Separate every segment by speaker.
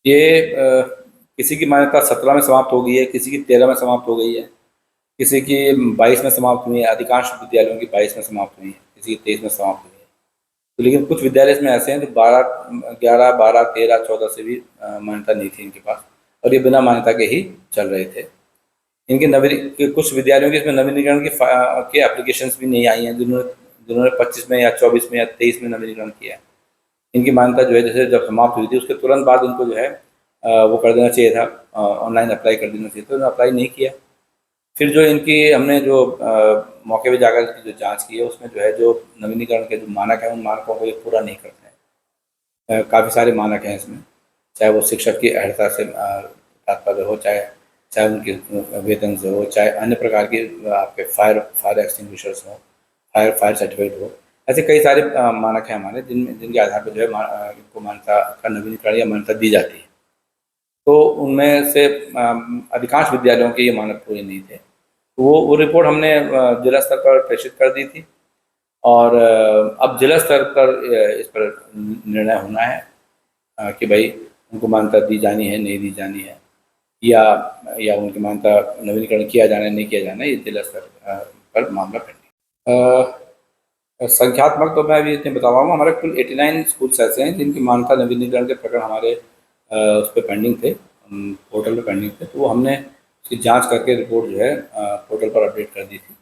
Speaker 1: ये किसी की मान्यता 17 में समाप्त हो गई है, किसी की 13 में समाप्त हो गई है, किसी की 22 में समाप्त हुई है, अधिकांश विद्यालयों की 22 में समाप्त हुई है, किसी की 23 में समाप्त हुई है। तो लेकिन कुछ विद्यालय इसमें ऐसे हैं जो 11, 12, 13, 14 से भी मान्यता नहीं थी इनके पास, और ये बिना मान्यता के ही चल रहे थे। इनके कुछ विद्यालयों के इसमें नवीनीकरण के एप्लीकेशंस भी नहीं आई हैं, जिन्होंने जिन्होंने 25 में या 24 में या 23 में नवीनीकरण किया है। इनकी मान्यता जो है जैसे जब समाप्त हुई थी उसके तुरंत बाद उनको जो है वो कर देना चाहिए था, ऑनलाइन अप्लाई कर देना चाहिए था, उन्होंने अप्लाई नहीं किया। फिर जो इनकी हमने जो मौके पे जाकर की जो जांच की है उसमें जो है जो नवीनीकरण के जो मानक हैं उन मानकों को ये पूरा नहीं करते हैं। काफ़ी सारे मानक हैं इसमें, चाहे वो शिक्षक की अर्हता से तात्पर्य हो, चाहे चाहे उनके वेतन से हो, चाहे अन्य प्रकार के आपके फायर फायर एक्सटिंग्विशर्स हों, फायर फायर सर्टिफिकेट हो। ऐसे कई सारे मानक हैं हमारे जिनके आधार पर जो है इनको मान्यता का नवीनीकरण या मान्यता दी जाती है। तो उनमें से अधिकांश विद्यालयों के ये मानक पूरे नहीं थे। वो रिपोर्ट हमने जिला स्तर पर प्रेषित कर दी थी, और अब जिला स्तर पर इस पर निर्णय होना है कि भाई उनको मान्यता दी जानी है, नहीं दी जानी है, या उनकी मान्यता नवीनीकरण किया जाना है, नहीं किया जाना है, ये जिला स्तर पर मामला पेंडिंग। संख्यात्मक तो मैं अभी इतने बता पाऊँगा। हमारे कुल 89 स्कूल्स ऐसे हैं जिनकी मान्यता नवीनीकरण के प्रकरण हमारे उस पे पेंडिंग थे, पोर्टल पे पेंडिंग थे। तो वो हमने उसकी जांच करके रिपोर्ट जो है पोर्टल पर अपडेट कर दी थी,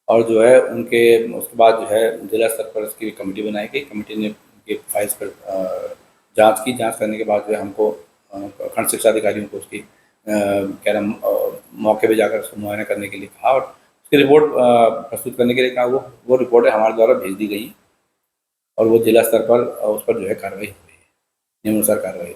Speaker 1: और जो है उनके उसके बाद जो है जिला स्तर पर उसकी कमेटी बनाई गई। कमेटी ने उनके फाइल्स पर जांच की। जांच करने के बाद जो है हमको खंड शिक्षा अधिकारियों को उसकी क्या नाम मौके पे जाकर उसको मुआयना करने के लिए कहा, और उसकी रिपोर्ट प्रस्तुत करने के लिए कहा। वो रिपोर्टें हमारे द्वारा भेज दी गई हैं, और वो जिला स्तर पर उस पर जो है कार्रवाई हो रही है, नियमानुसार कार्रवाई।